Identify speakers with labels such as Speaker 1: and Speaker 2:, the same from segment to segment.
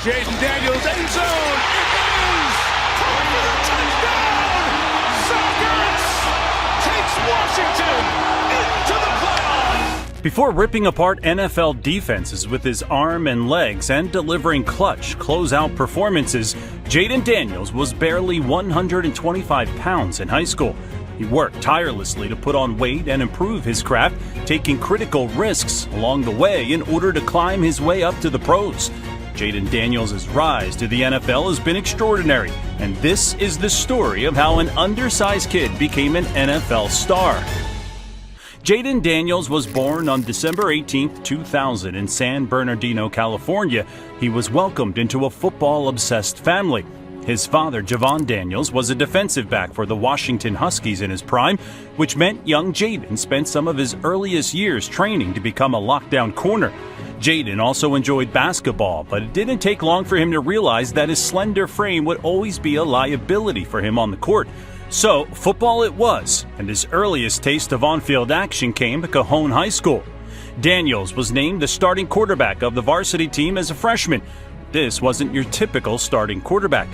Speaker 1: Jayden Daniels, end zone. It is caught for the touchdown. Zach Ertz takes Washington into the playoffs.
Speaker 2: Before ripping apart NFL defenses with his arm and legs and delivering clutch closeout performances, Jayden Daniels was barely 125 pounds in high school. He worked tirelessly to put on weight and improve his craft, taking critical risks along the way in order to climb his way up to the pros. Jayden Daniels' rise to the NFL has been extraordinary, and this is the story of how an undersized kid became an NFL star. Jayden Daniels was born on December 18, 2000 in San Bernardino, California. He was welcomed into a football-obsessed family. His father, Javon Daniels, was a defensive back for the Washington Huskies in his prime, which meant young Jayden spent some of his earliest years training to become a lockdown corner. Jayden also enjoyed basketball, but it didn't take long for him to realize that his slender frame would always be a liability for him on the court. So, football it was, and his earliest taste of on-field action came at Cajon High School. Daniels was named the starting quarterback of the varsity team as a freshman. This wasn't your typical starting quarterback.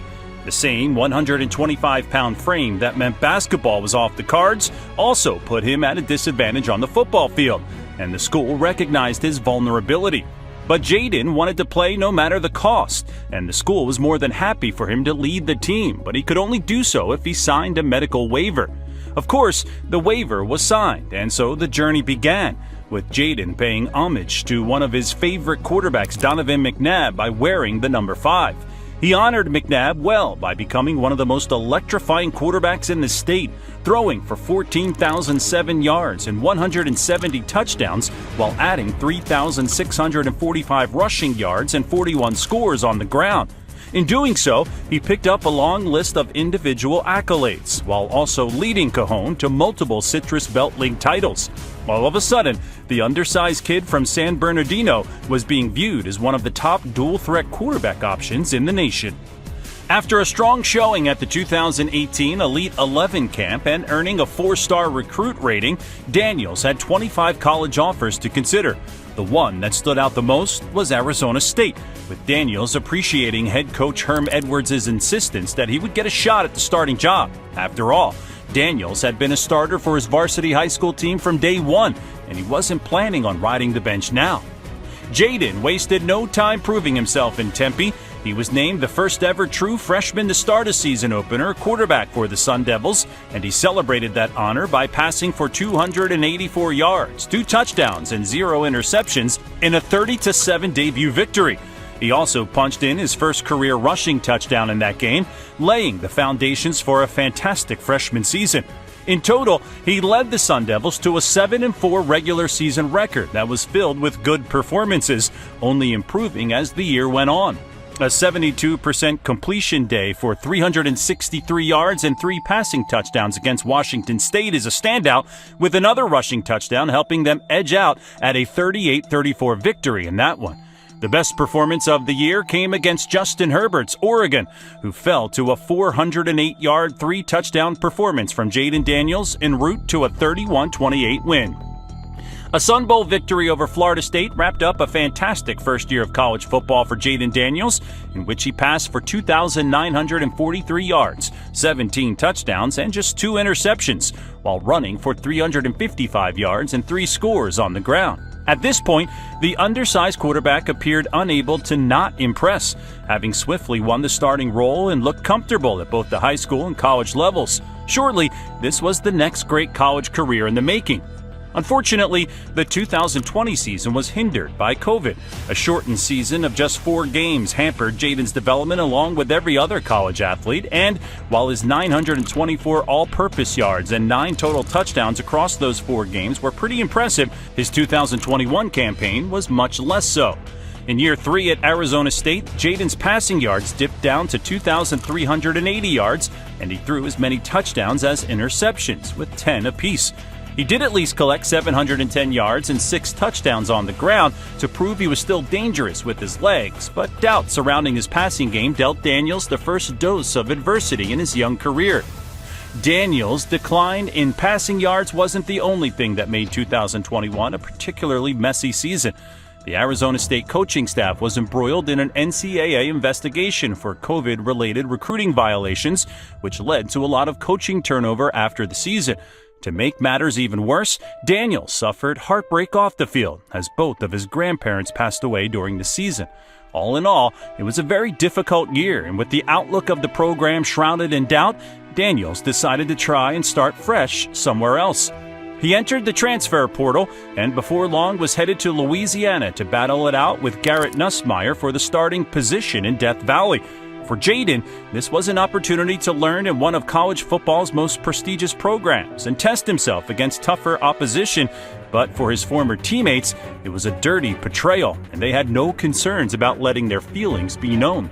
Speaker 2: The same 125-pound frame that meant basketball was off the cards also put him at a disadvantage on the football field, and the school recognized his vulnerability. But Jayden wanted to play no matter the cost, and the school was more than happy for him to lead the team, but he could only do so if he signed a medical waiver. Of course, the waiver was signed, and so the journey began, with Jayden paying homage to one of his favorite quarterbacks, Donovan McNabb, by wearing the number 5. He honored McNabb well by becoming one of the most electrifying quarterbacks in the state, throwing for 14,007 yards and 170 touchdowns while adding 3,645 rushing yards and 41 scores on the ground. In doing so, he picked up a long list of individual accolades, while also leading Cajon to multiple Citrus Belt League titles. All of a sudden, the undersized kid from San Bernardino was being viewed as one of the top dual-threat quarterback options in the nation. After a strong showing at the 2018 Elite 11 camp and earning a 4-star recruit rating, Daniels had 25 college offers to consider. The one that stood out the most was Arizona State, with Daniels appreciating head coach Herm Edwards' insistence that he would get a shot at the starting job. After all, Daniels had been a starter for his varsity high school team from day one, and he wasn't planning on riding the bench now. Jayden wasted no time proving himself in Tempe. He was named the first ever true freshman to start a season opener quarterback for the Sun Devils, and he celebrated that honor by passing for 284 yards, 2 touchdowns, and 0 interceptions in a 30-7 debut victory. He also punched in his first career rushing touchdown in that game, laying the foundations for a fantastic freshman season. In total, he led the Sun Devils to a 7-4 regular season record that was filled with good performances, only improving as the year went on. A 72% completion day for 363 yards and 3 passing touchdowns against Washington State is a standout, with another rushing touchdown helping them edge out at a 38-34 victory in that one. The best performance of the year came against Justin Herbert's Oregon, who fell to a 408-yard, 3-touchdown performance from Jayden Daniels en route to a 31-28 win. A Sun Bowl victory over Florida State wrapped up a fantastic first year of college football for Jayden Daniels, in which he passed for 2,943 yards, 17 touchdowns, and just 2 interceptions, while running for 355 yards and 3 scores on the ground. At this point, the undersized quarterback appeared unable to not impress, having swiftly won the starting role and looked comfortable at both the high school and college levels. Surely, this was the next great college career in the making. Unfortunately, the 2020 season was hindered by COVID. A shortened season of just 4 games hampered Jayden's development along with every other college athlete, and while his 924 all-purpose yards and 9 total touchdowns across those 4 games were pretty impressive, his 2021 campaign was much less so. In year 3 at Arizona State, Jayden's passing yards dipped down to 2,380 yards, and he threw as many touchdowns as interceptions, with 10 apiece. He did at least collect 710 yards and 6 touchdowns on the ground to prove he was still dangerous with his legs, but doubt surrounding his passing game dealt Daniels the first dose of adversity in his young career. Daniels' decline in passing yards wasn't the only thing that made 2021 a particularly messy season. The Arizona State coaching staff was embroiled in an NCAA investigation for COVID-related recruiting violations, which led to a lot of coaching turnover after the season. To make matters even worse, Daniels suffered heartbreak off the field, as both of his grandparents passed away during the season. All in all, it was a very difficult year, and with the outlook of the program shrouded in doubt, Daniels decided to try and start fresh somewhere else. He entered the transfer portal and before long was headed to Louisiana to battle it out with Garrett Nussmeier for the starting position in Death Valley. For Jayden, this was an opportunity to learn in one of college football's most prestigious programs and test himself against tougher opposition. But for his former teammates, it was a dirty betrayal, and they had no concerns about letting their feelings be known.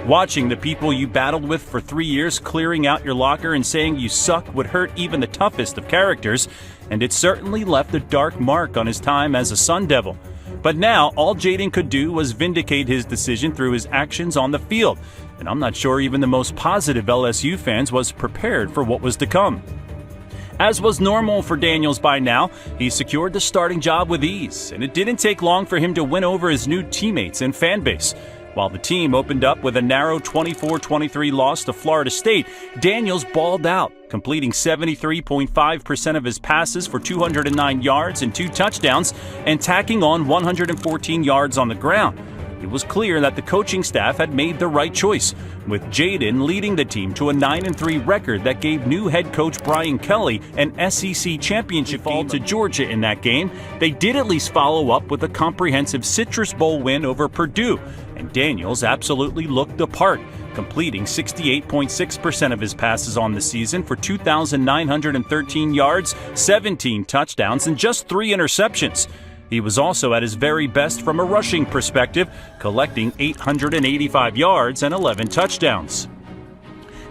Speaker 2: Watching the people you battled with for 3 years clearing out your locker and saying you suck would hurt even the toughest of characters, and it certainly left a dark mark on his time as a Sun Devil. But now, all Jayden could do was vindicate his decision through his actions on the field, and I'm not sure even the most positive LSU fans was prepared for what was to come. As was normal for Daniels by now, he secured the starting job with ease, and it didn't take long for him to win over his new teammates and fan base. While the team opened up with a narrow 24-23 loss to Florida State, Daniels balled out, completing 73.5% of his passes for 209 yards and 2 touchdowns, and tacking on 114 yards on the ground. It was clear that the coaching staff had made the right choice, with Jayden leading the team to a 9-3 record that gave new head coach Brian Kelly an SEC championship fall to Georgia in that game. They did at least follow up with a comprehensive Citrus Bowl win over Purdue, and Daniels absolutely looked the part, completing 68.6% of his passes on the season for 2,913 yards, 17 touchdowns, and just 3 interceptions. He was also at his very best from a rushing perspective, collecting 885 yards and 11 touchdowns.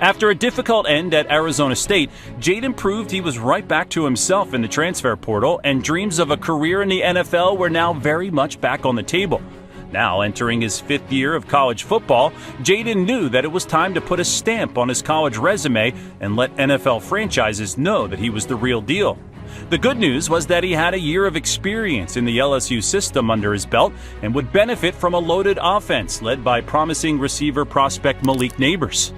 Speaker 2: After a difficult end at Arizona State, Jayden proved he was right back to himself in the transfer portal, and dreams of a career in the NFL were now very much back on the table. Now entering his 5th year of college football, Jayden knew that it was time to put a stamp on his college resume and let NFL franchises know that he was the real deal. The good news was that he had a year of experience in the LSU system under his belt and would benefit from a loaded offense led by promising receiver prospect Malik Nabers.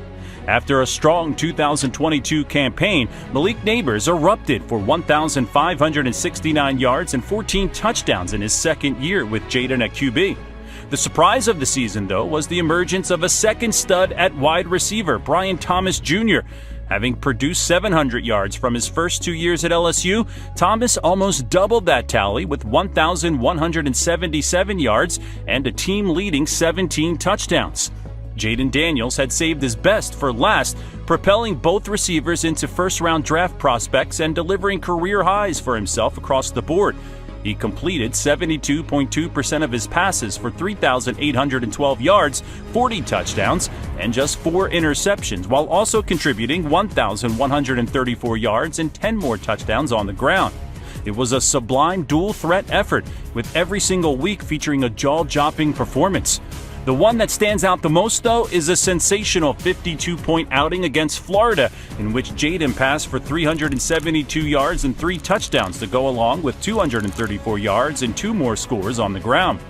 Speaker 2: After a strong 2022 campaign, Malik Nabers erupted for 1,569 yards and 14 touchdowns in his second year with Jayden at QB. The surprise of the season, though, was the emergence of a second stud at wide receiver, Brian Thomas Jr. Having produced 700 yards from his first 2 years at LSU, Thomas almost doubled that tally with 1,177 yards and a team-leading 17 touchdowns. Jayden Daniels had saved his best for last, propelling both receivers into first-round draft prospects and delivering career highs for himself across the board. He completed 72.2% of his passes for 3,812 yards, 40 touchdowns, and just 4 interceptions, while also contributing 1,134 yards and 10 more touchdowns on the ground. It was a sublime dual-threat effort, with every single week featuring a jaw-dropping performance. The one that stands out the most, though, is a sensational 52-point outing against Florida, in which Jayden passed for 372 yards and 3 touchdowns to go along with 234 yards and 2 more scores on the ground.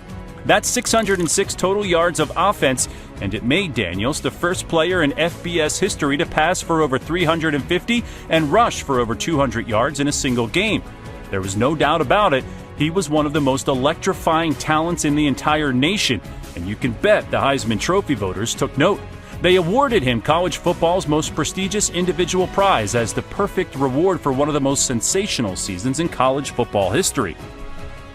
Speaker 2: That's 606 total yards of offense, and it made Daniels the first player in FBS history to pass for over 350 and rush for over 200 yards in a single game. There was no doubt about it, he was one of the most electrifying talents in the entire nation, and you can bet the Heisman Trophy voters took note. They awarded him college football's most prestigious individual prize as the perfect reward for one of the most sensational seasons in college football history.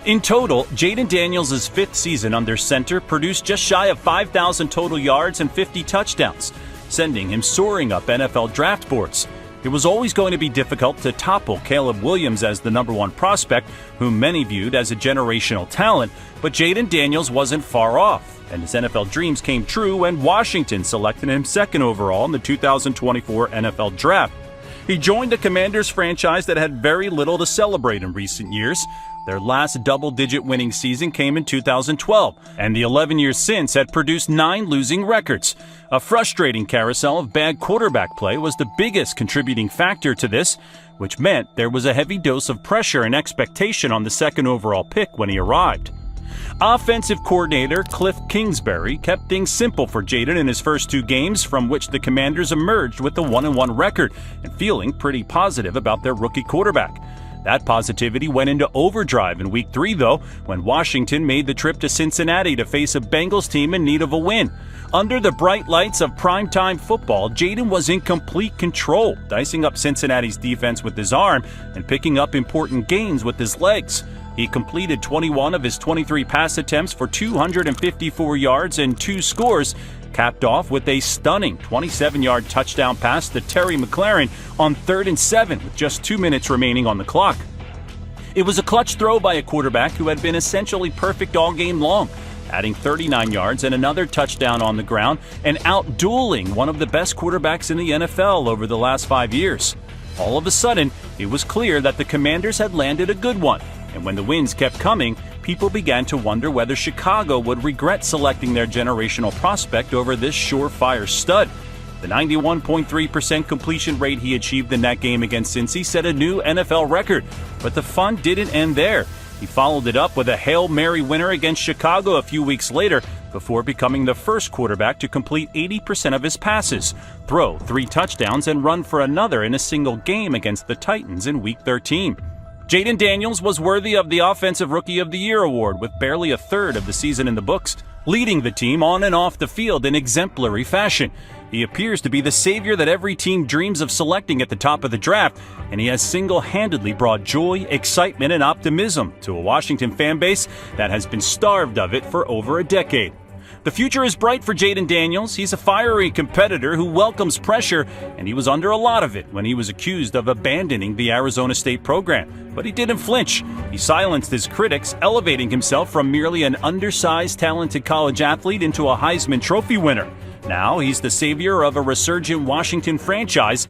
Speaker 2: In total, Jayden Daniels' 5th season under center produced just shy of 5,000 total yards and 50 touchdowns, sending him soaring up NFL draft boards. It was always going to be difficult to topple Caleb Williams as the number 1 prospect, whom many viewed as a generational talent, but Jayden Daniels wasn't far off, and his NFL dreams came true when Washington selected him 2nd overall in the 2024 NFL Draft. He joined a Commanders franchise that had very little to celebrate in recent years. Their last double-digit winning season came in 2012, and the 11 years since had produced 9 losing records. A frustrating carousel of bad quarterback play was the biggest contributing factor to this, which meant there was a heavy dose of pressure and expectation on the 2nd overall pick when he arrived. Offensive coordinator Cliff Kingsbury kept things simple for Jayden in his first 2 games, from which the Commanders emerged with a 1-1 record and feeling pretty positive about their rookie quarterback. That positivity went into overdrive in Week 3, though, when Washington made the trip to Cincinnati to face a Bengals team in need of a win. Under the bright lights of primetime football, Jayden was in complete control, dicing up Cincinnati's defense with his arm and picking up important gains with his legs. He completed 21 of his 23 pass attempts for 254 yards and 2 scores, capped off with a stunning 27-yard touchdown pass to Terry McLaurin on 3rd and 7 with just 2 minutes remaining on the clock. It was a clutch throw by a quarterback who had been essentially perfect all game long, adding 39 yards and another touchdown on the ground and out-dueling one of the best quarterbacks in the NFL over the last 5 years. All of a sudden, it was clear that the Commanders had landed a good one, and when the wins kept coming, people began to wonder whether Chicago would regret selecting their generational prospect over this surefire stud. The 91.3% completion rate he achieved in that game against Cincy set a new NFL record, but the fun didn't end there. He followed it up with a Hail Mary winner against Chicago a few weeks later before becoming the first quarterback to complete 80% of his passes, throw 3 touchdowns, and run for another in a single game against the Titans in Week 13. Jayden Daniels was worthy of the Offensive Rookie of the Year award with barely a third of the season in the books, leading the team on and off the field in exemplary fashion. He appears to be the savior that every team dreams of selecting at the top of the draft, and he has single-handedly brought joy, excitement, and optimism to a Washington fan base that has been starved of it for over a decade. The future is bright for Jayden Daniels. He's a fiery competitor who welcomes pressure, and he was under a lot of it when he was accused of abandoning the Arizona State program. But he didn't flinch. He silenced his critics, elevating himself from merely an undersized, talented college athlete into a Heisman Trophy winner. Now he's the savior of a resurgent Washington franchise